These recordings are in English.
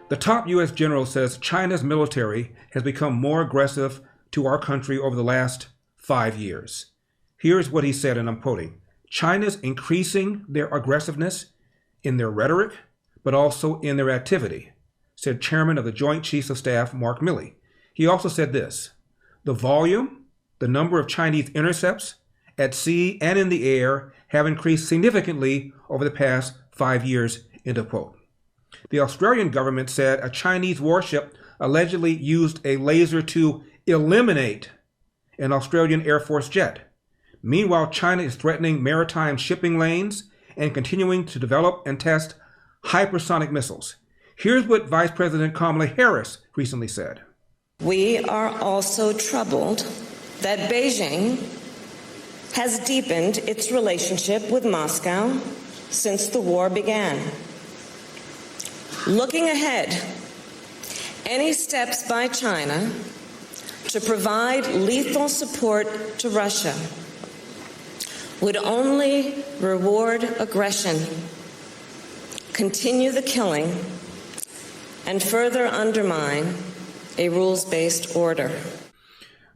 The top U.S. general says China's military has become more aggressive to our country over the last 5 years. Here's what he said, and I'm quoting, "China's increasing their aggressiveness in their rhetoric, but also in their activity," said Chairman of the Joint Chiefs of Staff, Mark Milley. He also said this, "The volume, the number of Chinese intercepts at sea and in the air have increased significantly over the past 5 years," end of quote. The Australian government said a Chinese warship allegedly used a laser to eliminate an Australian Air Force jet. Meanwhile, China is threatening maritime shipping lanes and continuing to develop and test hypersonic missiles. Here's what Vice President Kamala Harris recently said. We are also troubled that Beijing has deepened its relationship with Moscow since the war began. Looking ahead, any steps by China to provide lethal support to Russia would only reward aggression, continue the killing, and further undermine a rules-based order.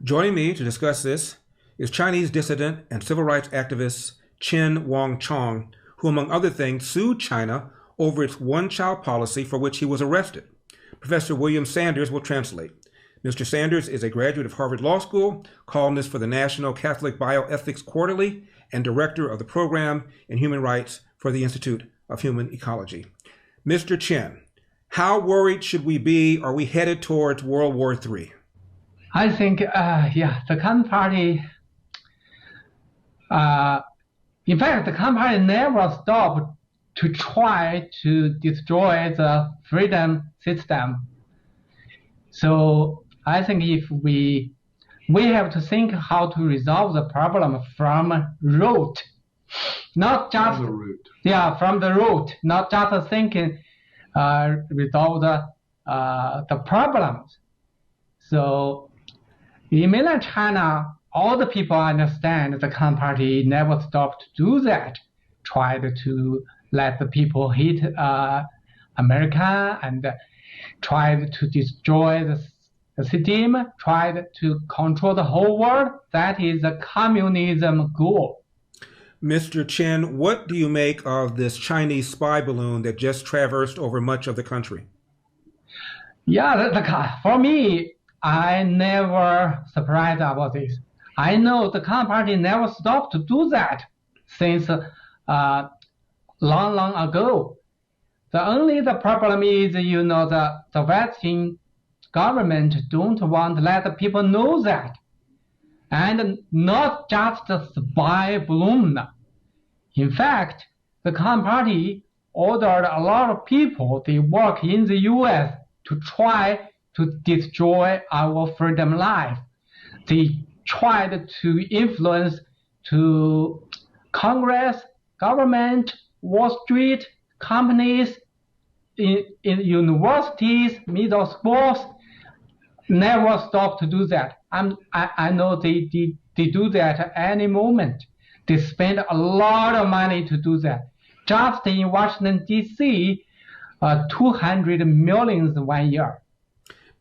Joining me to discuss this is Chinese dissident and civil rights activist Chen Wang-Chong, who, among other things, sued China over its one-child policy for which he was arrested. Professor William Sanders will translate. Mr. Sanders is a graduate of Harvard Law School, columnist for the National Catholic Bioethics Quarterly, and director of the Program in Human Rights for the Institute of Human Ecology. Mr. Chen, how worried should we be? Are we headed towards World War III? I think, the Communist Party, in fact, the Communist Party never stopped to try to destroy the freedom system. So I think if we have to think how to resolve the problem from root, not just from the root. Yeah, from the root, not just thinking resolve the problems. So in mainland China, all the people understand the Communist Party never stopped to do that, tried to let the people hate America and tried to destroy the system, tried to control the whole world. That is the communism goal. Mr. Chen, what do you make of this Chinese spy balloon that just traversed over much of the country? Yeah, for me, I never surprised about this. I know the Communist Party never stopped to do that since long ago. The problem is, the Western government don't want to let the people know that. And not just the spy balloon. In fact, the Communist Party ordered a lot of people, they work in the U.S. to try to destroy our freedom life. They tried to influence to Congress, government, Wall Street, companies, in universities, middle schools, never stop to do that. I know they do that at any moment. They spend a lot of money to do that. Just in Washington, D.C., 200 million 1 year.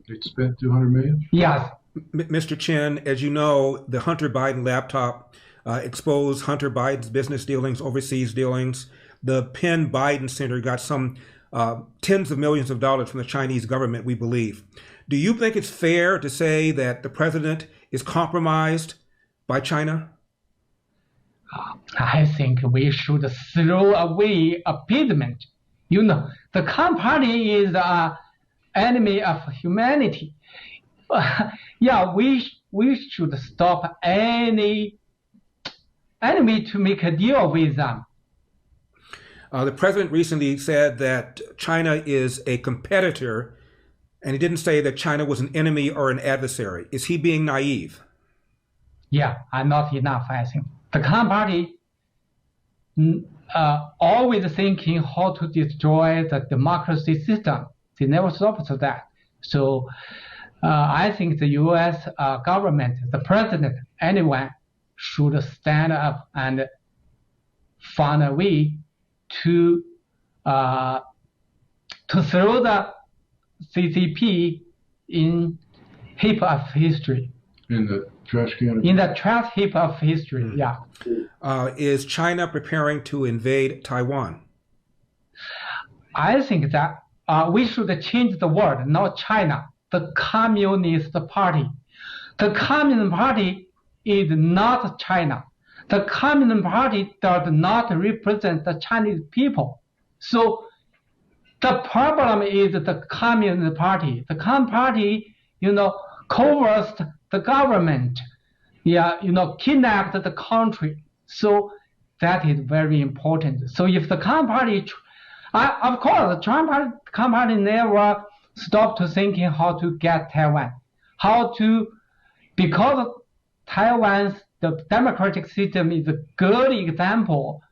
They spent $200 million? Yes. Mr. Chen, as you know, the Hunter Biden laptop exposed Hunter Biden's business dealings, overseas dealings. The Penn Biden Center got some tens of millions of dollars from the Chinese government, we believe. Do you think it's fair to say that the president is compromised by China? I think we should throw away appeasement. The Communist Party is an enemy of humanity. We should stop any enemy to make a deal with them. The president recently said that China is a competitor, and he didn't say that China was an enemy or an adversary. Is he being naive? Yeah, not enough, I think. The Communist Party always thinking how to destroy the democracy system. They never stop to that. So I think the U.S. government, the president, anyone should stand up and find a way to throw the CCP in heap of history. In the trash can? In the trash heap of history, yeah. Is China preparing to invade Taiwan? I think that we should change the word, not China, the Communist Party. The Communist Party is not China. The Communist Party does not represent the Chinese people. So the problem is the Communist Party. The Communist Party, coerced the government, kidnapped the country. So that is very important. So if the Communist Party, of course, the Communist Party never stopped thinking how to get Taiwan, because Taiwan's the democratic system is a good example.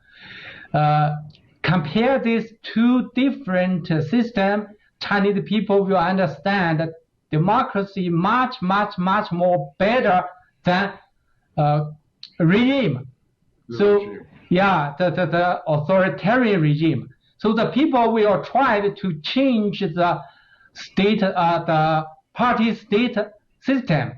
Compare these two different systems, Chinese people will understand that democracy much more better than regime. The authoritarian regime. So the people will try to change the state, the party state system.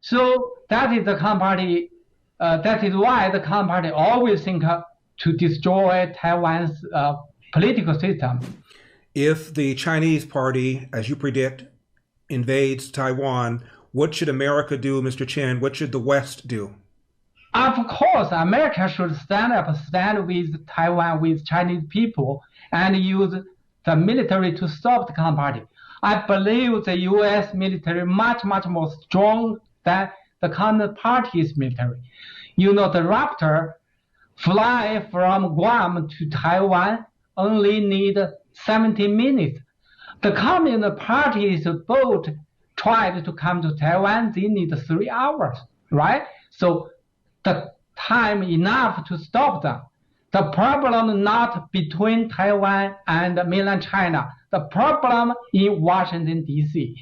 So that is the Communist Party. That is why the Communist Party always think to destroy Taiwan's political system. If the Chinese party, as you predict, invades Taiwan, what should America do, Mr. Chen? What should the West do? Of course, America should stand with Taiwan, with Chinese people, and use the military to stop the Communist Party. I believe the U.S. military much more strong than the Communist Party's military. The Raptor fly from Guam to Taiwan only need 70 minutes. The Communist Party's boat tried to come to Taiwan, they need 3 hours, right? So the time enough to stop them. The problem not between Taiwan and mainland China. The problem in Washington, D.C.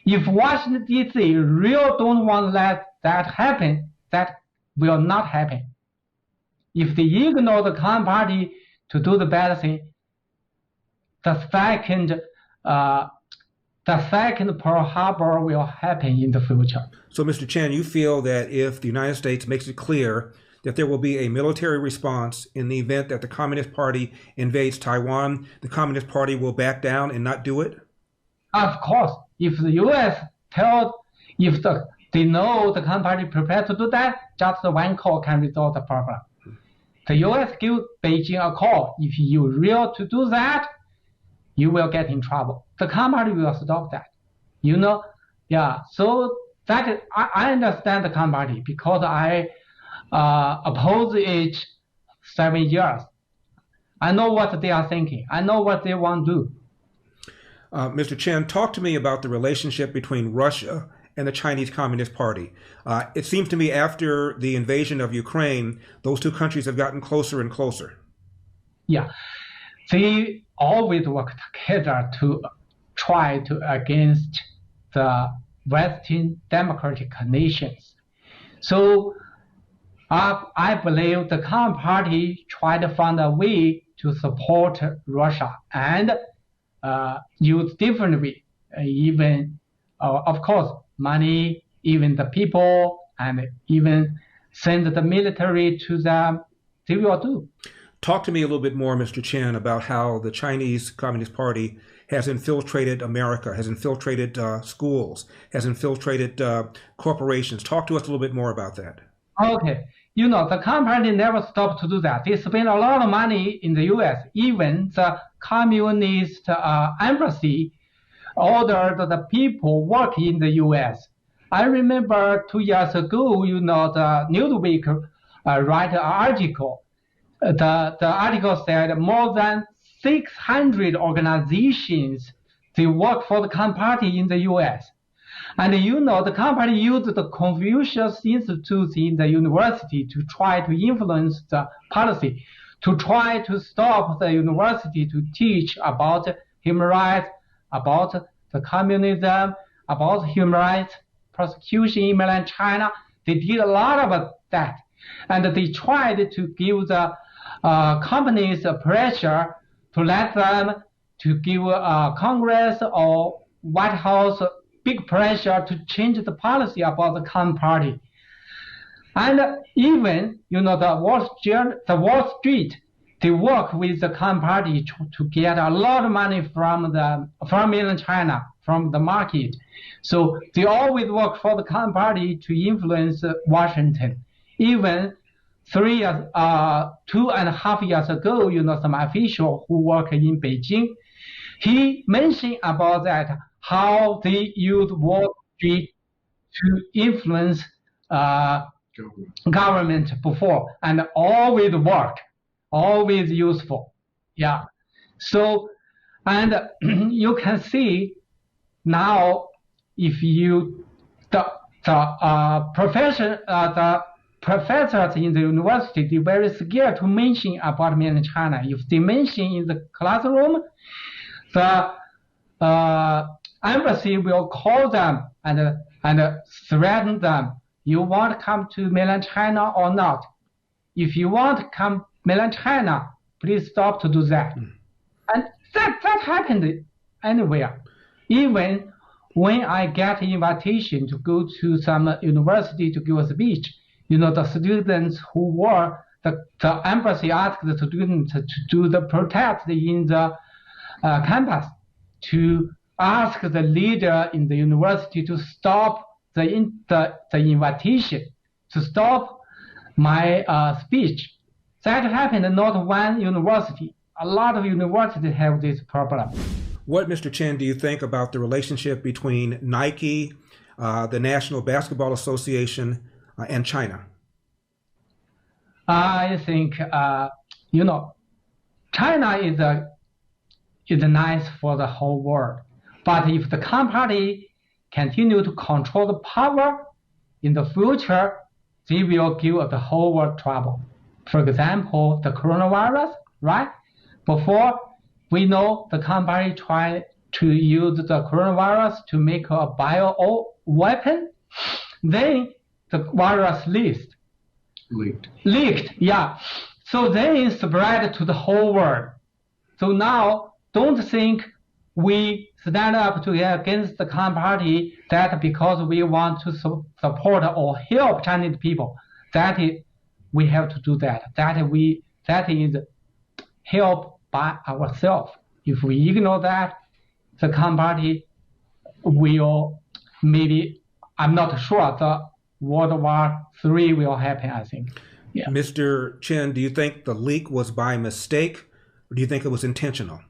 If Washington, D.C. really don't want to let that happen, that will not happen. If they ignore the Communist Party to do the bad thing, the second Pearl Harbor will happen in the future. So, Mr. Chen, you feel that if the United States makes it clear that there will be a military response in the event that the Communist Party invades Taiwan, the Communist Party will back down and not do it? Of course. If the U.S. they know the Communist Party prepared to do that, just one call can resolve the problem. The U.S. give Beijing a call. If you really to do that, you will get in trouble. The Communist Party will stop that. So that is, I understand the Communist Party because I oppose it 7 years. I know what they are thinking. I know what they want to do. Mr. Chen, talk to me about the relationship between Russia and the Chinese Communist Party. It seems to me after the invasion of Ukraine, those two countries have gotten closer and closer. Yeah, they always work together to try to against the Western democratic nations. So I believe the Communist Party tried to find a way to support Russia and use different way, even of course money, even the people, and even send the military to them. They will do. Talk to me a little bit more, Mr. Chen, about how the Chinese Communist Party has infiltrated America, has infiltrated schools, has infiltrated corporations. Talk to us a little bit more about that. Okay. The Communist Party never stopped to do that. They spend a lot of money in the U.S. Even the Communist embassy ordered the people working in the U.S. I remember 2 years ago, the Newsweek write an article. The article said more than 600 organizations, they work for the Communist Party in the U.S. And the Communist Party used the Confucius Institute in the university to try to influence the policy, to try to stop the university to teach about human rights, about the communism, about human rights, persecution in mainland China. They did a lot of that. And they tried to give the companies pressure to let them to give Congress or White House big pressure to change the policy about the Communist Party. And even, the Wall Street, they work with the Communist Party to get a lot of money from mainland China, from the market. So they always work for the Communist Party to influence Washington. Even 2.5 years ago, some official who work in Beijing, he mentioned about that, how they use Wall Street to influence government before, and always work, always useful. Yeah. So, and you can see now, if you the professors in the university, they're very scared to mention about mainland China. If they mention in the classroom, the embassy will call them and threaten them. You want to come to mainland China or not? If you want to come mainland China, please stop to do that. And that happened anywhere. Even when I get invitation to go to some university to give a speech, the students who were, the embassy asked the students to do the protest in the campus, to ask the leader in the university to stop the invitation, to stop my speech. That happened not one university. A lot of universities have this problem. What, Mr. Chen, do you think about the relationship between Nike, the National Basketball Association, and China? I think, China is nice for the whole world. But if the Communist Party continue to control the power in the future, they will give the whole world trouble. For example, the coronavirus, right? Before, we know the Communist Party tried to use the coronavirus to make a bio weapon. Then the virus leaked, yeah. So then it spread to the whole world. So now, don't think we stand up to against the Communist Party that because we want to support or help Chinese people, we have to do that. That is help by ourselves. If we ignore that, the Communist Party will maybe, I'm not sure, the World War III will happen, I think. Yeah. Mr. Chen, do you think the leak was by mistake, or do you think it was intentional?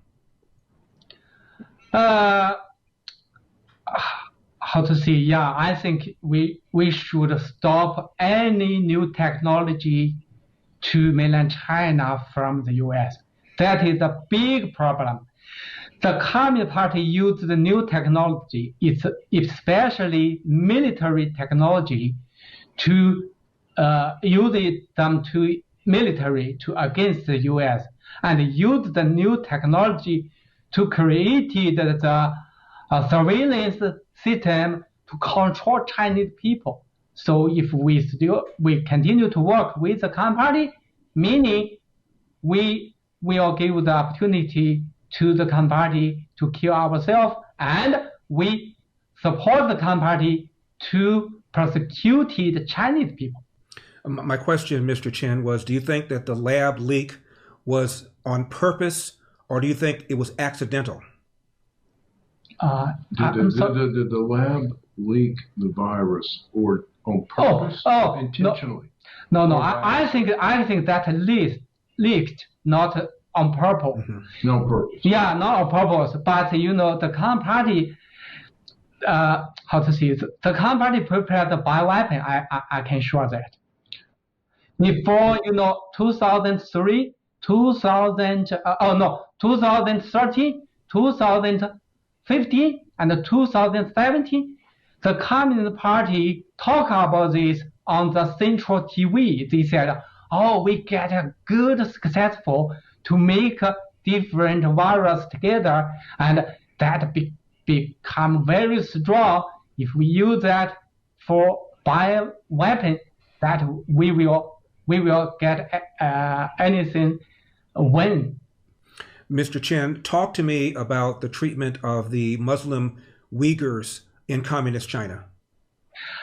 How to say? Yeah, I think we should stop any new technology to mainland China from the U.S. That is a big problem. The Communist Party used the new technology, especially military technology, to use them to military to against the U.S. and use the new technology to create the surveillance system to control Chinese people. So if we continue to work with the Communist Party, meaning we will give the opportunity to the Communist Party to kill ourselves, and we support the Communist Party to persecute the Chinese people. My question, Mr. Chen, was do you think that the lab leak was on purpose, or do you think it was accidental? Did the lab leak the virus or on purpose, intentionally? No. I think that leaked, not on purpose. Mm-hmm. No purpose. Yeah, not on purpose. But the Communist Party, how to say, the Communist Party prepared the bioweapon. I can show that. Before 2003, 2013, 2015, and 2017, the Communist Party talk about this on the Central TV. They said, we get a good successful to make different virus together, and that become very strong. If we use that for bioweapon, that we will get anything win. Mr. Chen, talk to me about the treatment of the Muslim Uyghurs in communist China.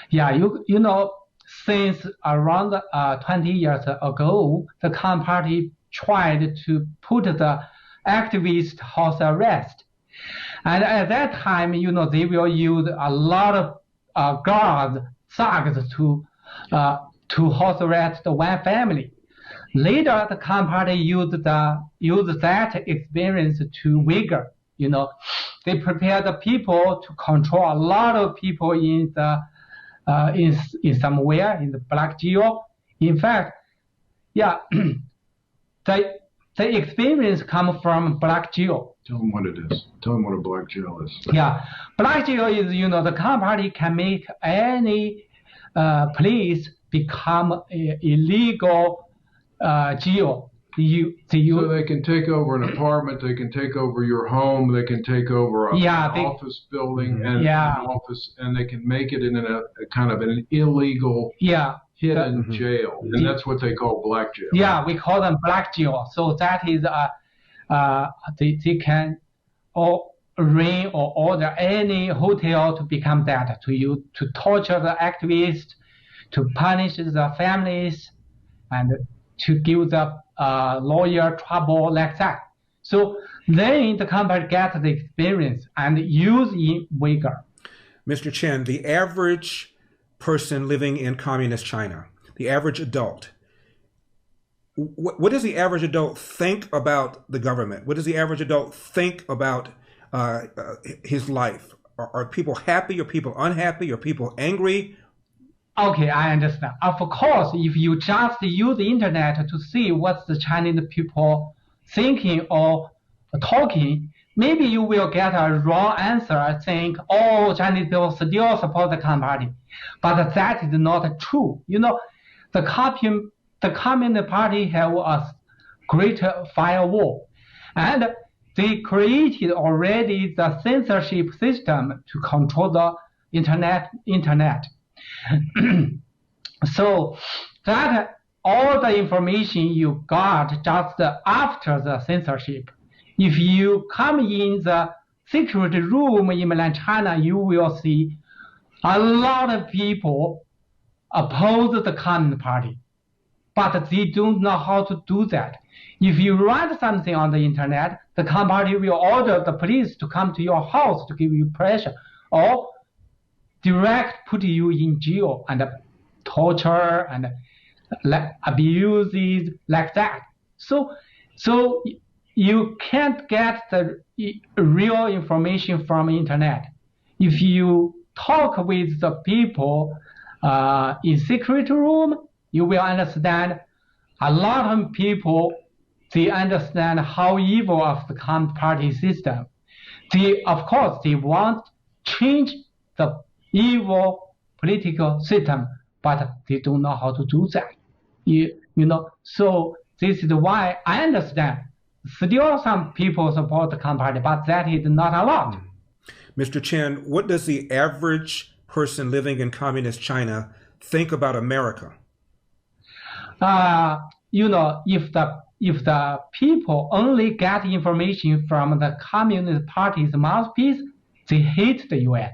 Yeah, you know, since around 20 years ago, the Communist Party tried to put the activist house arrest. And at that time, you know, they will use a lot of guards, thugs to house arrest one family. Later, the Communist Party used that experience to Uyghur. You know, they prepared the people to control a lot of people in the in somewhere in the Black Geo. In fact, yeah, the experience comes from Black Geo. Tell them what it is. Tell them what a Black Geo is. Yeah, Black Geo is, you know, the Communist Party can make any place become illegal geo. So they can take over an apartment, they can take over your home, they can take over an office building and an office, and they can make it in a kind of an illegal hidden jail, and that's what they call black jail. Yeah, we call them black jail. So that is they can arrange or order any hotel to become that, to torture the activists, to punish the families, and to give the lawyer trouble like that. So then the company get the experience and use in Uyghur. Mr. Chen, the average person living in communist China, the average adult, what does the average adult think about the government? What does the average adult think about his life? Are people happy? Are people unhappy? Are people angry? Okay, I understand. Of course, if you just use the internet to see what's the Chinese people thinking or talking, maybe you will get a wrong answer saying, oh, Chinese people still support the Communist Party. But that is not true. You know, the Communist Party have a great firewall. And they created already the censorship system to control the internet. So that all the information you got just after the censorship. If you come in the secret room in mainland China, you will see a lot of people oppose the Communist Party, but they don't know how to do that. If you write something on the internet, the Communist Party will order the police to come to your house to give you pressure, or direct put you in jail and torture and abuses like that. So you can't get the real information from internet. If you talk with the people in secret room, you will understand a lot of people, they understand how evil of the Communist Party system. Of course, they want to change the evil political system, but they don't know how to do that. You know, so this is why I understand. Still, some people support the Communist Party, but that is not a lot. Mr. Chen, what does the average person living in communist China think about America? You know, if the people only get information from the Communist Party's mouthpiece, they hate the U.S.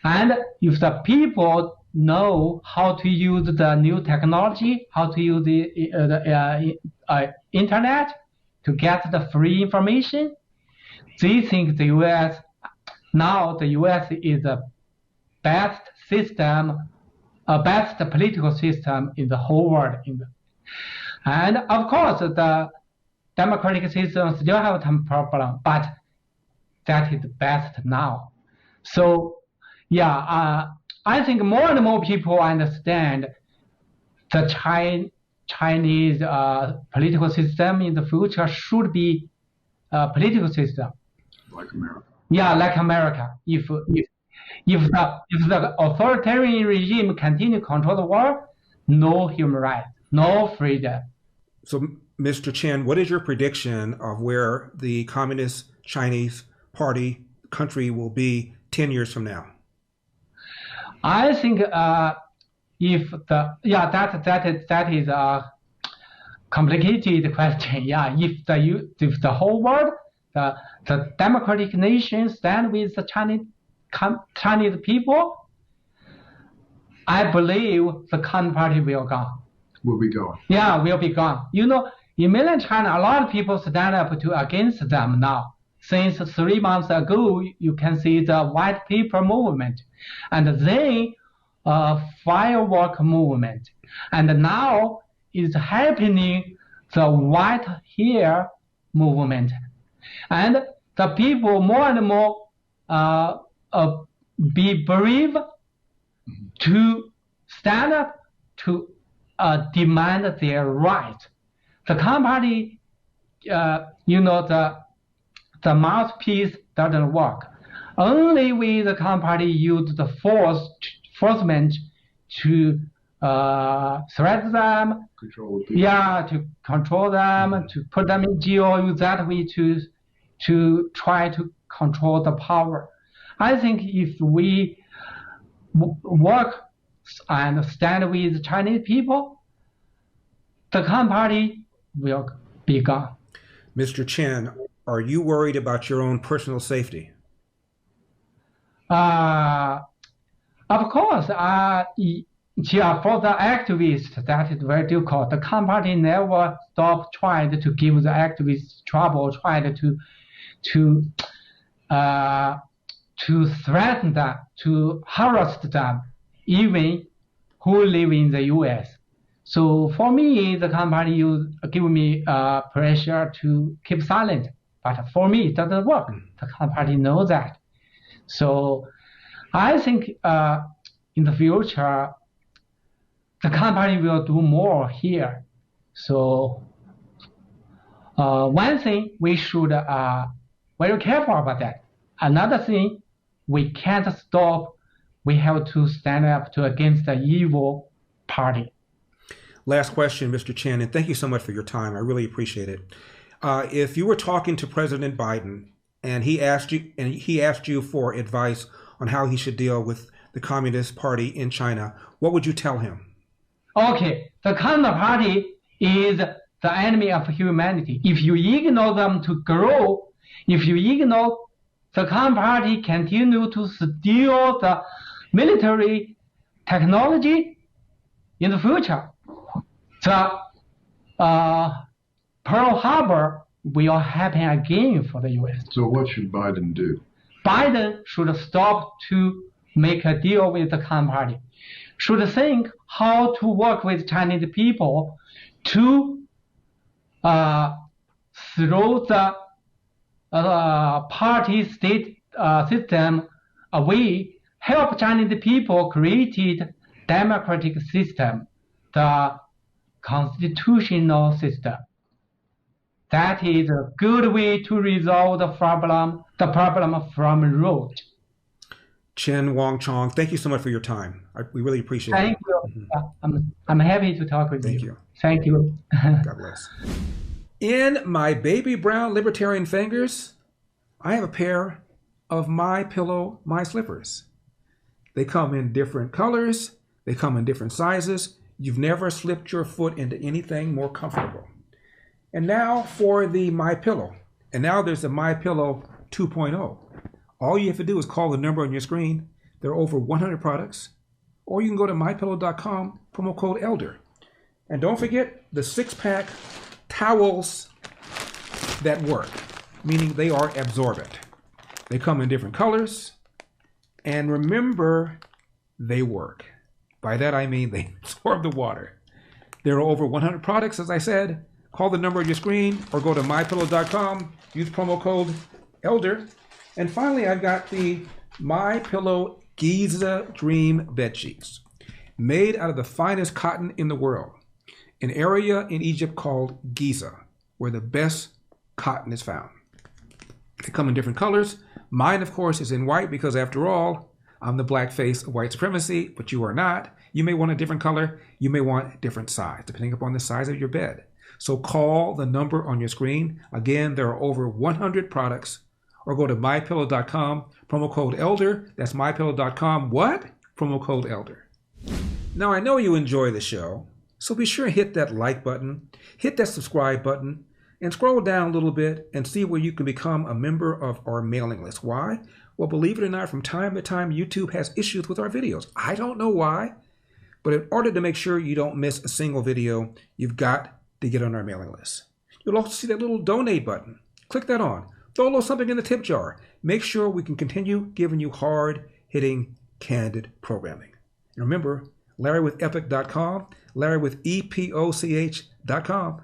And if the people know how to use the new technology, how to use the internet to get the free information, they think the U.S. now the U.S. is the best system, best political system in the whole world. And of course, the democratic system still have some problem, but that is best now. So, yeah, I think more and more people understand the Chinese political system in the future should be a political system. Like America. Yeah, like America. If the authoritarian regime continue to control the world, no human rights, no freedom. So, Mr. Chen, what is your prediction of where the Communist Chinese Party country will be 10 years from now? I think that is a complicated question. Yeah, if the whole world, the democratic nation stand with the Chinese people, I believe the Communist Party will gone. Will be gone. Yeah, will be gone. You know, in mainland China, a lot of people stand up against them now. Since 3 months ago, you can see the white paper movement, and then firework movement, and now is happening the white hair movement, and the people more and more be brave to stand up to demand their right. The Communist Party, you know, the mouthpiece doesn't work. Only with the Communist Party use the forcement to threat them, control the people. Yeah, to control them, to put them in jail, use that way to try to control the power. I think if we work and stand with the Chinese people, the Communist Party will be gone. Mr. Chen, are you worried about your own personal safety? Of course. Yeah, for the activists, that is very difficult. The Communist Party never stopped trying to give the activists trouble, tried to threaten them, to harass them, even who live in the U.S. So for me, the Communist Party give me pressure to keep silent. But for me, it doesn't work. The Communist Party knows that. So I think in the future, the Communist Party will do more here. So one thing we should very careful about that. Another thing, we can't stop. We have to stand up against the evil party. Last question, Mr. Chen, and thank you so much for your time. I really appreciate it. If you were talking to President Biden and he asked you for advice on how he should deal with the Communist Party in China, what would you tell him? Okay, the Communist Party is the enemy of humanity. If you ignore them to grow, if you ignore the Communist Party continue to steal the military technology in the future, the Pearl Harbor will happen again for the U.S. So what should Biden do? Biden should stop to make a deal with the Communist Party, should think how to work with Chinese people to throw the party state system away, help Chinese people created democratic system, the constitutional system. That is a good way to resolve the problem from root. Chen Wong Chong, thank you so much for your time. We really appreciate it. Thank you. I'm happy to talk with you. Thank you. Thank you. God bless. In my baby brown libertarian fingers, I have a pair of My Pillow, My Slippers. They come in different colors. They come in different sizes. You've never slipped your foot into anything more comfortable. And now for the My Pillow. And now there's a My Pillow 2.0. All you have to do is call the number on your screen. There are over 100 products. Or you can go to mypillow.com, promo code ELDER. And don't forget the 6-pack towels that work, meaning they are absorbent. They come in different colors. And remember, they work. By that I mean they absorb the water. There are over 100 products, as I said. Call the number on your screen or go to mypillow.com. Use promo code ELDER. And finally, I've got the My Pillow Giza Dream Bed Sheets, made out of the finest cotton in the world, an area in Egypt called Giza, where the best cotton is found. They come in different colors. Mine, of course, is in white because, after all, I'm the black face of white supremacy, but you are not. You may want a different color. You may want a different size, depending upon the size of your bed. So call the number on your screen. Again, there are over 100 products. Or go to mypillow.com, promo code ELDER. That's mypillow.com. What? Promo code ELDER. Now, I know you enjoy the show, So be sure and hit that like button, hit that subscribe button, and scroll down a little bit and see where you can become a member of our mailing list. Why? Well, believe it or not, from time to time, YouTube has issues with our videos. I don't know why, but in order to make sure you don't miss a single video, you've got to get on our mailing list. You'll also see that little donate button. Click that on. Throw a little something in the tip jar. Make sure we can continue giving you hard-hitting, candid programming. And remember, LarryWithEpoch.com, LarryWithEpoch.com.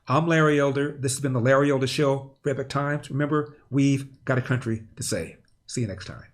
I'm Larry Elder. This has been the Larry Elder Show for Epoch Times. Remember, we've got a country to save. See you next time.